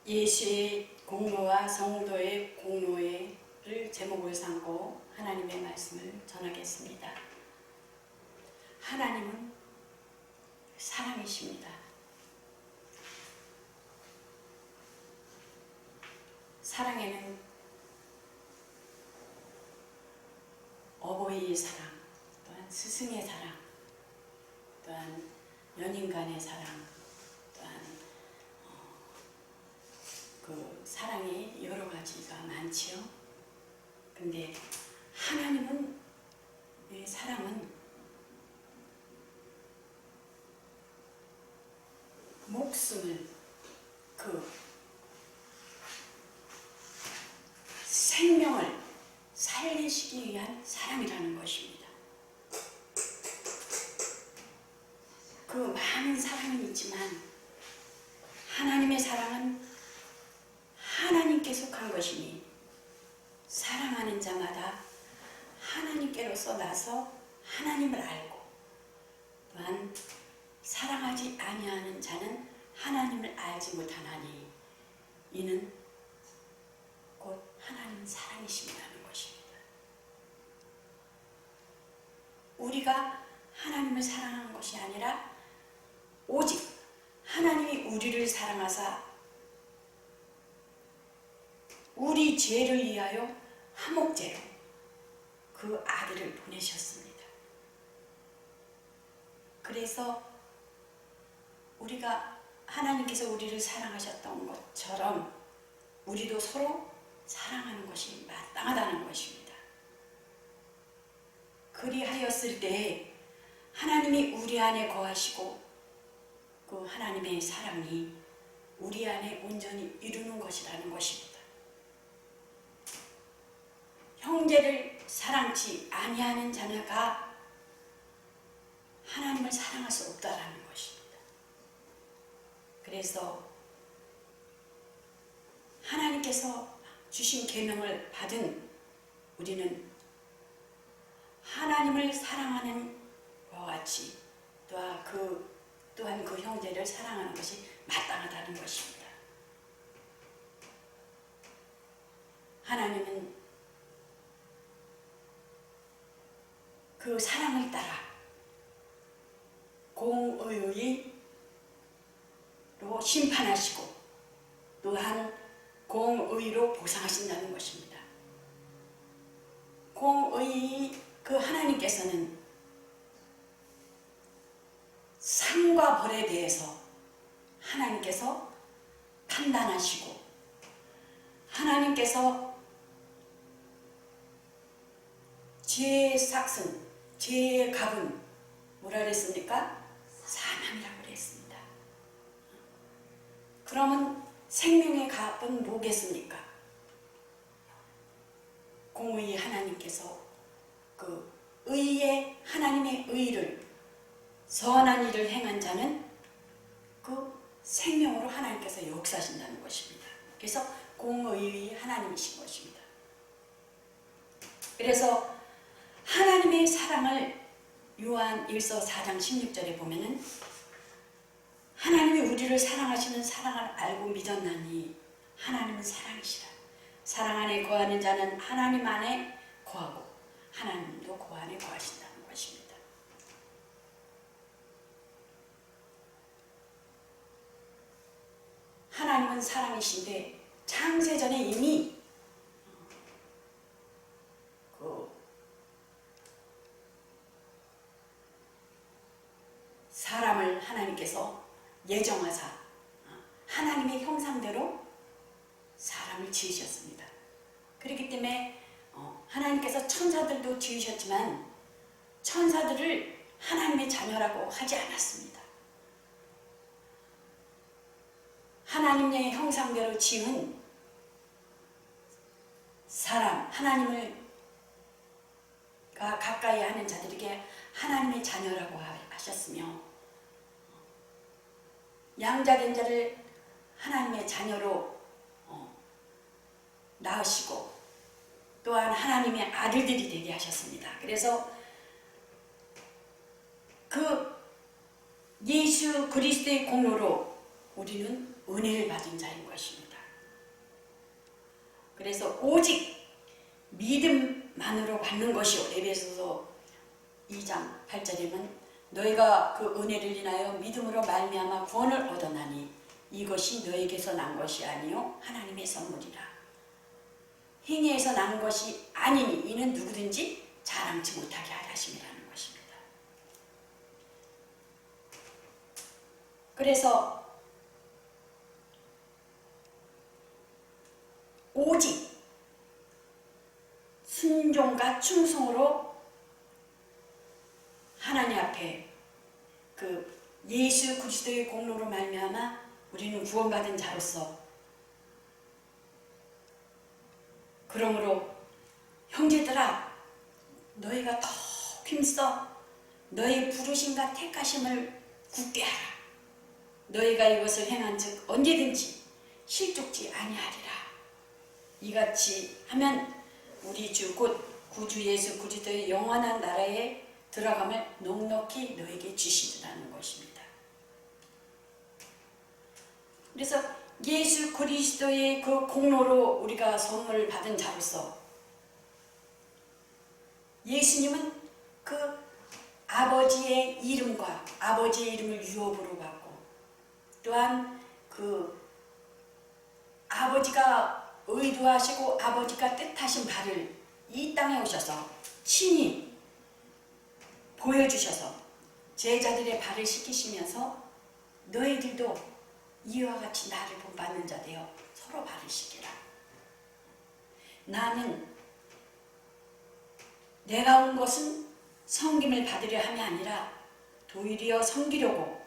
예수의 공로와 성도의 공로를 제목을 삼고 하나님의 말씀을 전하겠습니다. 하나님은 사랑이십니다. 사랑에는 어버이의 사랑, 또한 스승의 사랑, 또한 연인 간의 사랑, 또한 그 사랑이 여러 가지가 많지요. 근데 하나님은 사랑은 목숨을 생명을 살리시기 위한 사랑이라는 것입니다. 그 많은 사랑은 있지만 하나님의 사랑은 하나님께 속한 것이니 사랑하는 자마다 하나님께로서 나서 하나님을 알고 또한 사랑하지 아니하는 자는 하나님을 알지 못하나니 이는 곧 하나님 사랑이심이라는 것입니다. 우리가 하나님을 사랑하는 것이 아니라 오직 하나님이 우리를 사랑하사 우리 죄를 위하여 화목제로 그 아들을 보내셨습니다. 그래서 우리가 하나님께서 우리를 사랑하셨던 것처럼 우리도 서로 사랑하는 것이 마땅하다는 것입니다. 그리하였을 때 하나님이 우리 안에 거하시고 그 하나님의 사랑이 우리 안에 온전히 이루는 것이라는 것입니다. 형제를 사랑치 아니하는 자가 하나님을 사랑할 수 없다라는 것입니다. 그래서 하나님께서 주신 계명을 받은 우리는 하나님을 사랑하는 것과 같이 또한 그 형제를 사랑하는 것이 마땅하다는 것입니다. 하나님은 그 사랑을 따라 공의로 심판하시고 또한 공의로 보상하신다는 것입니다. 공의 그 하나님께서는 상과 벌에 대해서 하나님께서 판단하시고 하나님께서 죄의 삭슨, 죄의 값은 뭐라 그랬습니까? 사망이라고 그랬습니다. 그러면 생명의 값은 뭐겠습니까? 공의의 하나님께서 그 하나님의 의를 선한 일을 행한 자는 그 생명으로 하나님께서 역사하신다는 것입니다. 그래서 공의의 하나님이신 것입니다. 그래서 하나님의 사랑을 요한 1서 4장 16절에 보면은 하나님이 우리를 사랑하시는 사랑을 알고 믿었나니 하나님은 사랑이시라. 사랑 안에 거하는 자는 하나님 안에 거하고 하나님도 그 안에 거하신다는 것입니다. 하나님은 사랑이신데 창세전에 이미 사람을 하나님께서 예정하사 하나님의 형상대로 사람을 지으셨습니다. 그렇기 때문에 하나님께서 천사들도 지으셨지만 천사들을 하나님의 자녀라고 하지 않았습니다. 하나님의 형상대로 지은 사람, 하나님을 가까이 하는 자들에게 하나님의 자녀라고 하셨으며 양자된 자를 하나님의 자녀로 낳으시고 또한 하나님의 아들들이 되게 하셨습니다. 그래서 그 예수 그리스도의 공로로 우리는 은혜를 받은 자인 것입니다. 그래서 오직 믿음만으로 받는 것이요. 에베소서 2장 8절에는 너희가 그 은혜를 인하여 믿음으로 말미암아 구원을 얻어나니 이것이 너에게서 난 것이 아니요 하나님의 선물이라. 행위에서 난 것이 아니니 이는 누구든지 자랑치 못하게 하려 하심이라는 것입니다. 그래서 오직 순종과 충성으로 하나님 앞에 그 예수 그리스도의 공로로 말미암아 우리는 구원받은 자로서, 그러므로 형제들아 너희가 더 힘써 너희 부르심과 택하심을 굳게 하라. 너희가 이것을 행한즉 언제든지 실족지 아니하리라. 이같이 하면 우리 주 곧 구주 예수 그리스도의 영원한 나라에 들어감을 넉넉히 너에게 주시리라는 것입니다. 그래서 예수 그리스도의 그 공로로 우리가 선물을 받은 자로서 예수님은 그 아버지의 이름과 아버지의 이름을 유업으로 받고 또한 그 아버지가 의도하시고 아버지가 뜻하신 바를 이 땅에 오셔서 친히 보여주셔서 제자들의 발을 씻기시면서 너희들도 이와 같이 나를 본받는 자 되어 서로 발을 씻기라. 나는 내가 온 것은 섬김을 받으려 함이 아니라 도리어 섬기려고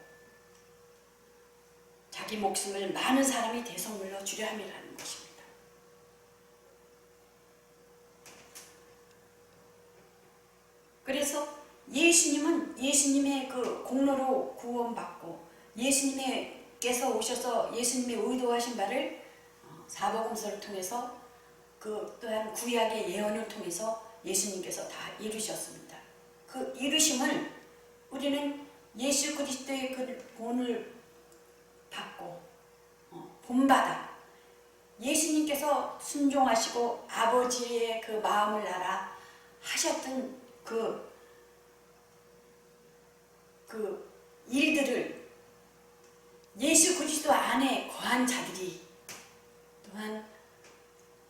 자기 목숨을 많은 사람이 대성물로 주려 함이라는 것입니다. 그래서 예수님은 예수님의 그 공로로 구원받고 예수님께서 오셔서 예수님의 의도하신 바를 사복음서를 통해서 그 또한 구약의 예언을 통해서 예수님께서 다 이루셨습니다. 그 이루심을 우리는 예수 그리스도의 그 본을 받고 본받아 예수님께서 순종하시고 아버지의 그 마음을 알아 하셨던 그 일들을 예수 그리스도 안에 거한 자들이 또한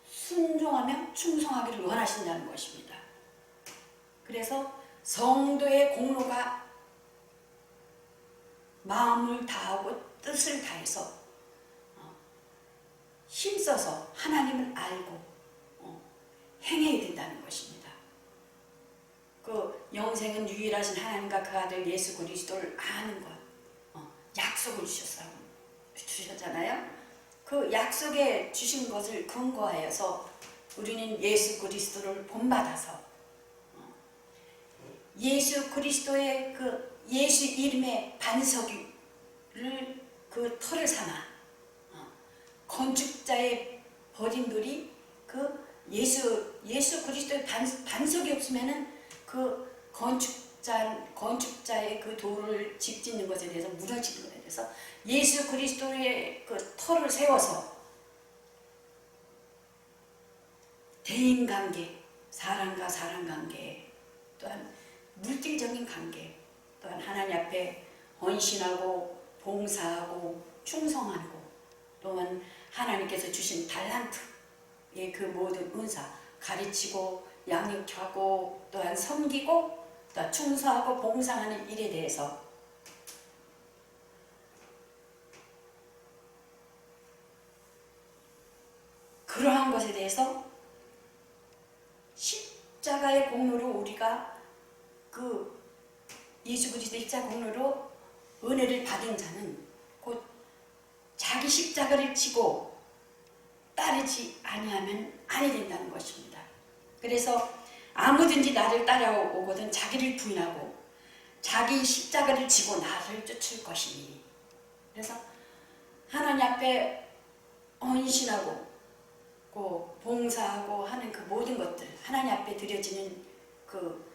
순종하며 충성하기를 원하신다는 것입니다. 그래서 성도의 공로가 마음을 다하고 뜻을 다해서 힘써서 하나님을 알고 행해야 된다는 것입니다. 그 영생은 유일하신 하나님과 그 아들 예수 그리스도를 아는 것, 약속을 주셨잖아요. 그 약속에 주신 것을 근거하여서 우리는 예수 그리스도를 본받아서 예수 그리스도의 그 예수 이름의 반석을 그 터를 삼아 건축자의 버린 돌이 그 예수 그리스도의 반석이 없으면은 그 건축자의 그 돌을 집 짓는 것에 대해서 무너지는 것에 대해서 예수 그리스도의 그 터를 세워서 대인관계, 사람과 사람 관계, 또한 물질적인 관계, 또한 하나님 앞에 헌신하고 봉사하고 충성하고 또한 하나님께서 주신 달란트의 그 모든 은사, 가르치고 양육하고 또한 섬기고 또 충성하고 봉사하는 일에 대해서 그러한 것에 대해서 십자가의 공로로 우리가 그 예수 그리스도의 십자가 공로로 은혜를 받은 자는 곧 자기 십자가를 지고 따르지 아니하면 아니 된다는 것입니다. 그래서 아무든지 나를 따라오거든 자기를 부인하고 자기 십자가를 지고 나를 쫓을 것이니. 그래서 하나님 앞에 헌신하고 봉사하고 하는 그 모든 것들, 하나님 앞에 드려지는 그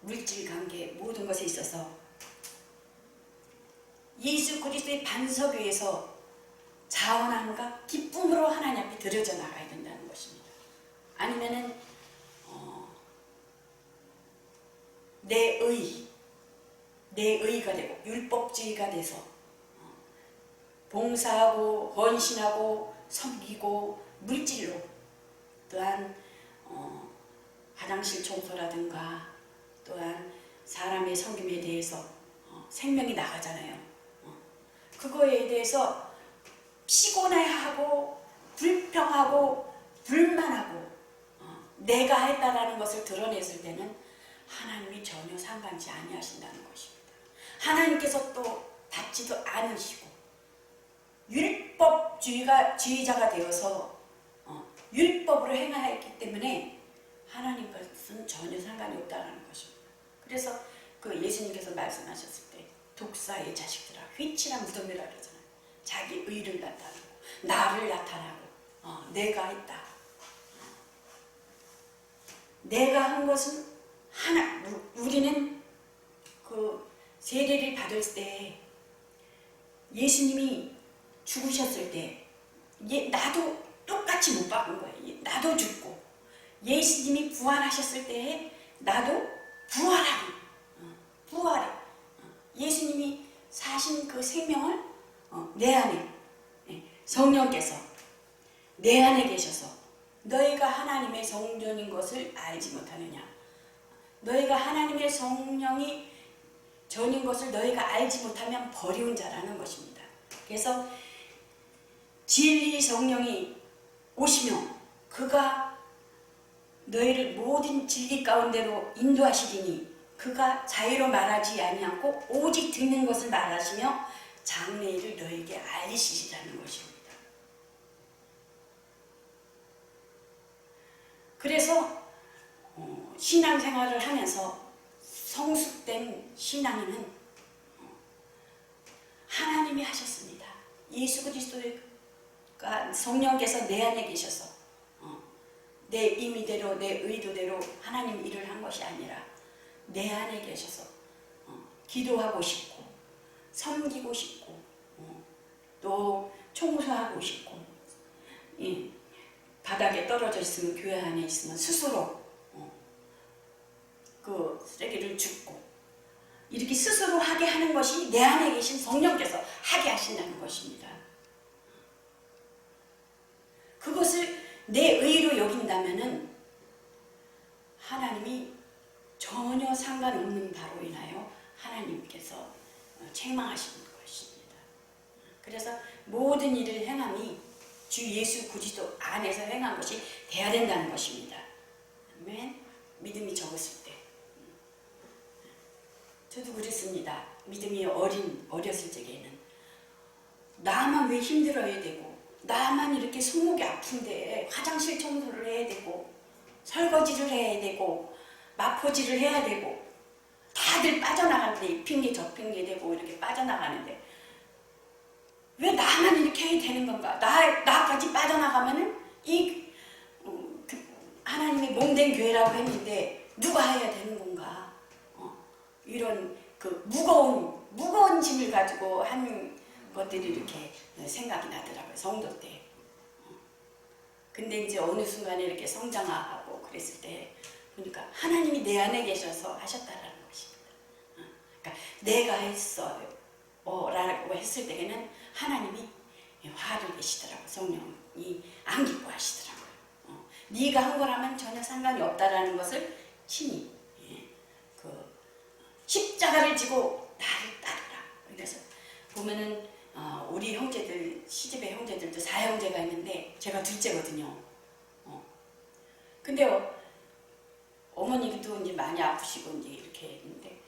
물질 관계 모든 것에 있어서 예수 그리스도의 반석 위에서 자원함과 기쁨으로 하나님 앞에 드려져 나가야 된다는 아니면은 내의가 되고 율법주의가 돼서 봉사하고 헌신하고 섬기고 물질로 또한 화장실 청소라든가 또한 사람의 섬김에 대해서 생명이 나가잖아요. 그거에 대해서 피곤해하고 불평하고 불만하고 내가 했다라는 것을 드러냈을 때는 하나님이 전혀 상관치 아니하신다는 것입니다. 하나님께서 또 받지도 않으시고 율법주의자가 되어서 율법으로 행하였기 때문에 하나님 것은 전혀 상관이 없다는 것입니다. 그래서 그 예수님께서 말씀하셨을 때 독사의 자식들아 휘칠한 무덤이라 그러잖아요. 자기 의를 나타내고 나를 나타내고 내가 했다. 내가 한 것은 하나. 우리는 그 세례를 받을 때 예수님이 죽으셨을 때 나도 똑같이 못 박은 거예요. 나도 죽고 예수님이 부활하셨을 때 나도 부활해. 예수님이 사신 그 생명을 내 안에 성령께서 내 안에 계셔서 너희가 하나님의 성전인 것을 알지 못하느냐. 너희가 하나님의 성령이 전인 것을 너희가 알지 못하면 버리운 자라는 것입니다. 그래서 진리 성령이 오시며 그가 너희를 모든 진리 가운데로 인도하시리니 그가 자유로 말하지 아니하고 오직 듣는 것을 말하시며 장래일을 너희에게 알리시리라는 것입니다. 그래서 신앙생활을 하면서 성숙된 신앙인은 하나님이 하셨습니다. 예수 그리스도가 성령께서 내 안에 계셔서 내 임의대로 내 의도대로 하나님 일을 한 것이 아니라 내 안에 계셔서 기도하고 싶고 섬기고 싶고 또 청소하고 싶고 바닥에 떨어져 있으면 교회 안에 있으면 스스로 그 쓰레기를 줍고 이렇게 스스로 하게 하는 것이 내 안에 계신 성령께서 하게 하신다는 것입니다. 그것을 내 의로 여긴다면은 하나님이 전혀 상관없는 바로 인하여 하나님께서 책망하시는 것입니다. 그래서 모든 일을 행함이 주 예수 그리스도 안에서 행한 것이 돼야 된다는 것입니다. 아멘. 믿음이 적었을 때 저도 그랬습니다. 믿음이 어렸을 적에는 나만 왜 힘들어야 되고 나만 이렇게 손목이 아픈데 화장실 청소를 해야 되고 설거지를 해야 되고 마포질을 해야 되고 다들 빠져나가는데 이 핑계 저 핑계 대고 이렇게 빠져나가는데 왜 나만 이렇게 해야 되는 건가? 나까지 빠져나가면은 하나님의 몸된 교회라고 했는데 누가 해야 되는 건가? 이런 그 무거운 짐을 가지고 한 것들이 이렇게 생각이 나더라고요. 성도 때. 근데 이제 어느 순간에 이렇게 성장하고 그랬을 때 보니까 하나님이 내 안에 계셔서 하셨다라는 것입니다. 그러니까 내가 했어요 라고 했을 때에는 하나님이 화를 내시더라고요. 성령이 안 기뻐하시더라고요. 네가 한 거라면 전혀 상관이 없다라는 것을 친히 그 십자가를 지고 나를 따르라. 그래서 보면은 우리 형제들 시집의 형제들도 4형제가 있는데 제가 둘째거든요. 근데 어머니도 이제 많이 아프시고 이제 이렇게 했는데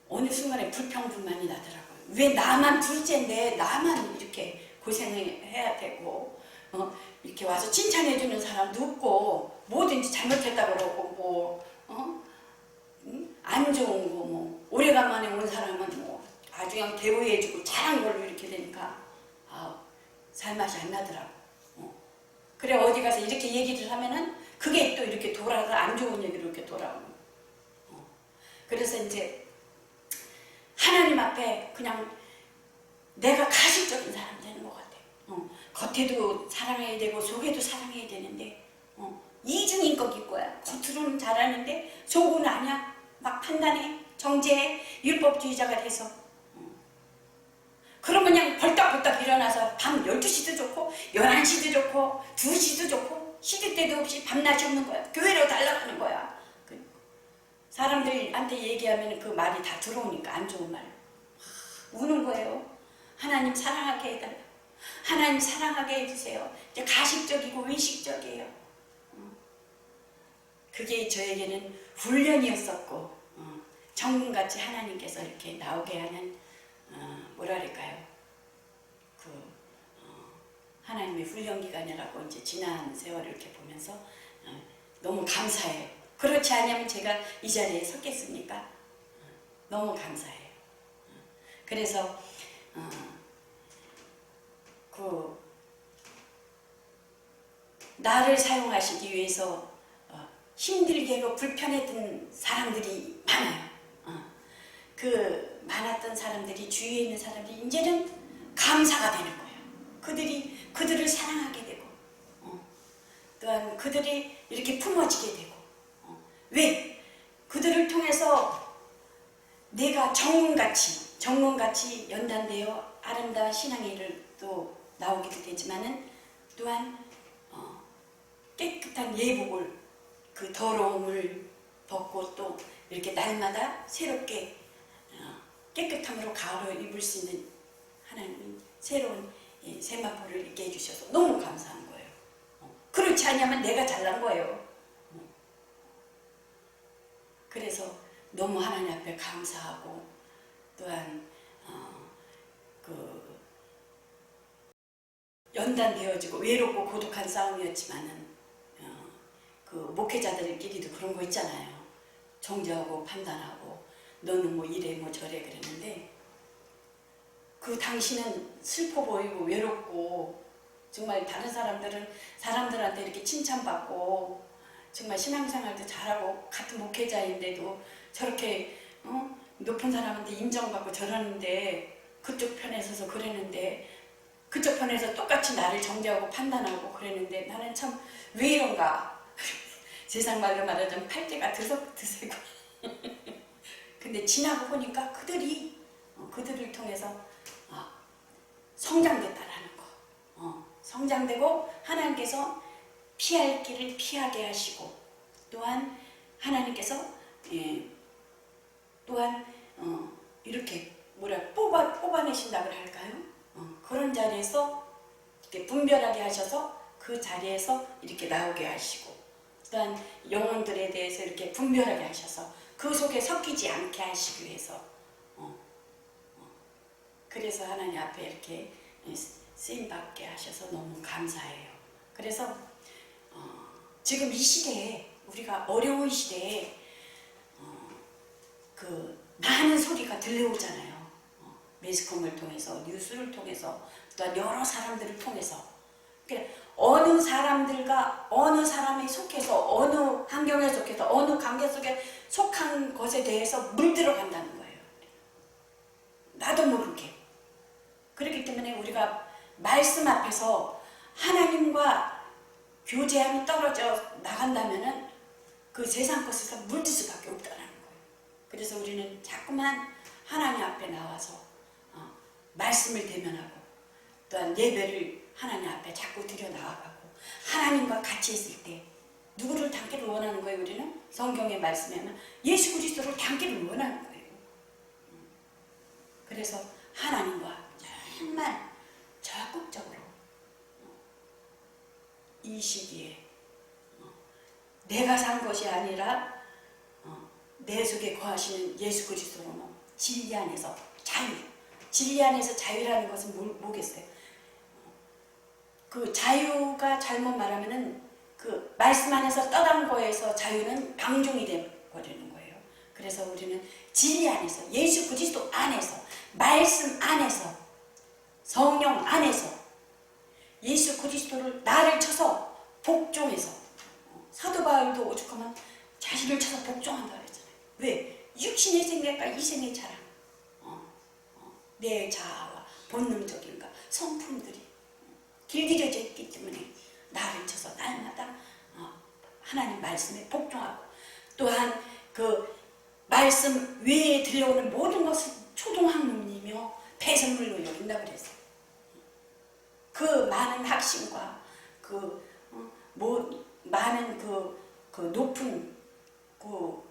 어느 순간에 불평불만이 나더라고요. 왜 나만 둘째인데 나만 이렇게 고생을 해야 되고 이렇게 와서 칭찬해주는 사람도 없고 뭐든지 잘못했다 그러고 안 좋은 거 오래간만에 온 사람은 아주 그냥 대우해주고 잘한 걸로 이렇게 되니까 살맛이 안 나더라고. 그래 어디 가서 이렇게 얘기를 하면은 그게 또 이렇게 돌아가 안 좋은 얘기로 이렇게 돌아오고. 그래서 이제 하나님 앞에 그냥 내가 가식적인 사람 되는 것 같아. 겉에도 사랑해야 되고 속에도 사랑해야 되는데 이중인격일 거야. 겉으로는 잘하는데 속은 아니야. 막 판단해, 정죄해, 율법주의자가 돼서. 그러면 그냥 벌떡벌떡 일어나서 밤 12시도 좋고 11시도 좋고 2시도 좋고 시도 때도 없이 밤낮이 없는 거야. 교회로 달려가는 거야. 사람들한테 얘기하면 그 말이 다 들어오니까 안 좋은 말. 우는 거예요. 하나님 사랑하게 해달라. 하나님 사랑하게 해주세요. 이제 가식적이고 외식적이에요. 그게 저에게는 훈련이었었고 정금같이 하나님께서 이렇게 나오게 하는 뭐랄까요? 하나님의 훈련기간이라고 이제 지난 세월을 이렇게 보면서 너무 감사해요. 그렇지 않으면 제가 이 자리에 섰겠습니까? 너무 감사해요. 그래서 나를 사용하시기 위해서 힘들게 하고 불편했던 사람들이 많아요. 그 많았던 사람들이, 주위에 있는 사람들이 이제는 감사가 되는 거예요. 그들을 사랑하게 되고 또한 그들이 이렇게 품어지게 되고 왜? 그들을 통해서 내가 정문같이 연단되어 아름다운 신앙의 일을 또 나오기도 되지만은 또한 깨끗한 예복을, 그 더러움을 벗고 또 이렇게 날마다 새롭게 깨끗함으로 가을을 입을 수 있는 하나님이 새로운 세마포를 입게 해주셔서 너무 감사한 거예요. 그렇지 않으면 내가 잘난 거예요. 그래서 너무 하나님 앞에 감사하고 또한 연단되어지고 외롭고 고독한 싸움이었지만은 그 목회자들끼리도 그런 거 있잖아요. 정죄하고 판단하고 너는 뭐 이래 뭐 저래 그랬는데 그 당시는 슬퍼 보이고 외롭고 정말 다른 사람들한테 이렇게 칭찬받고 정말 신앙생활도 잘하고 같은 목회자인데도 저렇게 높은 사람한테 인정받고 저러는데 그쪽 편에 서서 그랬는데 그쪽 편에서 똑같이 나를 정죄하고 판단하고 그랬는데 나는 참 왜 이런가. 세상 말로 말하자면 팔찌가 드세고 근데 지나고 보니까 그들을 통해서 성장됐다라는 거. 성장되고 하나님께서 피할 길을 피하게 하시고 또한 하나님께서 또한 이렇게 뽑아내신다고 할까요? 그런 자리에서 이렇게 분별하게 하셔서 그 자리에서 이렇게 나오게 하시고 또한 영혼들에 대해서 이렇게 분별하게 하셔서 그 속에 섞이지 않게 하시기 위해서 그래서 하나님 앞에 이렇게 쓰임받게 하셔서 너무 감사해요. 그래서 지금 이 시대에 우리가 어려운 시대에 그 많은 소리가 들려오잖아요. 매스컴을 통해서 뉴스를 통해서 또한 여러 사람들을 통해서 그러니까 어느 사람들과 어느 사람에 속해서 어느 환경에 속해서 어느 관계 속에 속한 것에 대해서 물들어간다는 거예요. 나도 모르게. 그렇기 때문에 우리가 말씀 앞에서 하나님과 교제함이 떨어져 나간다면은 그 세상 것에서 물들 수밖에 없다는 거예요. 그래서 우리는 자꾸만 하나님 앞에 나와서 말씀을 대면하고 또한 예배를 하나님 앞에 자꾸 드려 나아가고 하나님과 같이 있을 때 누구를 닮기를 원하는 거예요? 우리는 성경의 말씀에 하면 예수 그리스도를 닮기를 원하는 거예요. 그래서 하나님과 정말 적극적으로 이 시기에 내가 산 것이 아니라 내 속에 거하시는 예수 그리스도로 진리 안에서 자유, 진리 안에서 자유라는 것은 뭐겠어요? 그 자유가 잘못 말하면은 그 말씀 안에서 떠난 거에서 자유는 방종이 되어버리는 거예요. 그래서 우리는 진리 안에서 예수 그리스도 안에서 말씀 안에서 성령 안에서 예수 그리스도를 나를 쳐서 복종해서 사도 바울도 오죽하면 자신을 쳐서 복종한다 그랬잖아요. 왜? 육신의 생각과 이생의 자랑 내 자아와 본능적인가 성품들이 길들여져 있기 때문에 나를 쳐서 날마다 하나님 말씀에 복종하고 또한 그 말씀 외에 들려오는 모든 것을 초등학문이며 배설물로 여긴다 그랬어요. 그 많은 학식과 많은 그 높은 그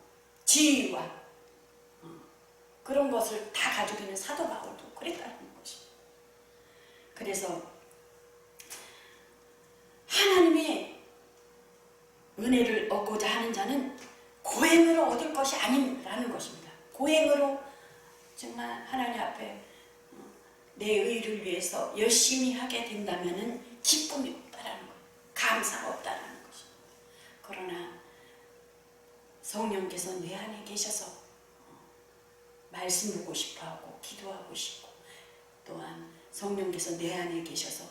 지위와 그런 것을 다 가지고 있는 사도 바울도 그랬다는 것입니다. 그래서 하나님의 은혜를 얻고자 하는 자는 고행으로 얻을 것이 아니라는 것입니다. 고행으로 정말 하나님 앞에 내 의를 위해서 열심히 하게 된다면 기쁨이 없다라는 것, 감사가 없다라는 것입니다. 그러나 성령께서 내 안에 계셔서 말씀 보고 싶어하고 기도하고 싶고 또한 성령께서 내 안에 계셔서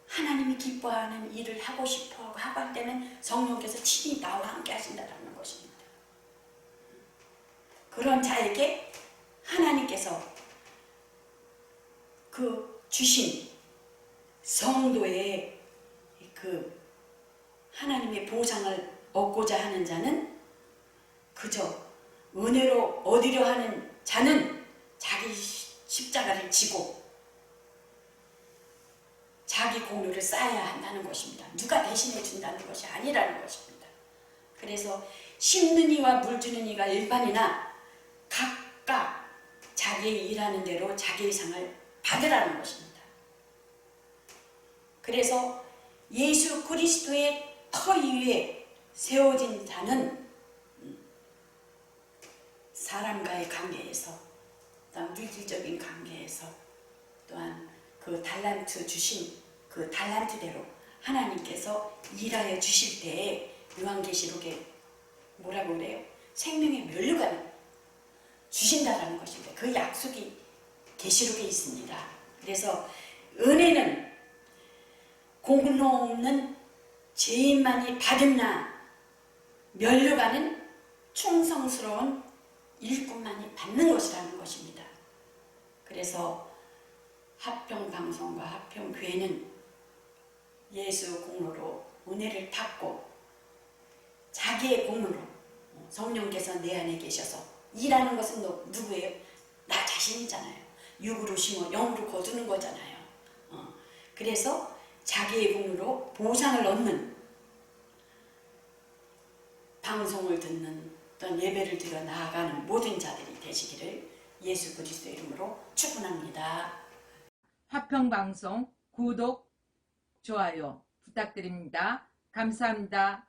하나님이 기뻐하는 일을 하고 싶어하고 할 때는 성령께서 친히 나와 함께 하신다는 것입니다. 그런 자에게 하나님께서 그 주신 성도의 그 하나님의 보상을 얻고자 하는 자는 그저 은혜로 얻으려 하는 자는 자기 십자가를 지고 자기 공로를 쌓아야 한다는 것입니다. 누가 대신해 준다는 것이 아니라는 것입니다. 그래서 심는 이와 물 주는 이가 일반이나 각각 자기의 일하는 대로 자기의 상을 받으라는 것입니다. 그래서 예수 그리스도의 터 위에 세워진 자는 사람과의 관계에서 또한 물질적인 관계에서 또한 그 달란트 주신 그 달란트대로 하나님께서 일하여 주실 때에 요한계시록에 뭐라고 그래요? 생명의 면류관을 주신다라는 것입니다. 그 약속이 계시록에 있습니다. 그래서 은혜는 공로 없는 죄인만이 받으나 면류관은 충성스러운 일꾼만이 받는 것이라는 것입니다. 그래서 합평방송과 합평교회는 예수 공로로 은혜를 받고 자기의 공로로 성령께서 내 안에 계셔서 일하는 것은 누구예요? 나 자신이잖아요. 육으로 심어 영으로 거두는 거잖아요. 그래서 자기의 공로로 보상을 얻는 방송을 듣는 어떤 예배를 드려 나아가는 모든 자들이 되시기를 예수 그리스도의 이름으로 축원합니다. 화평방송 구독, 좋아요 부탁드립니다. 감사합니다.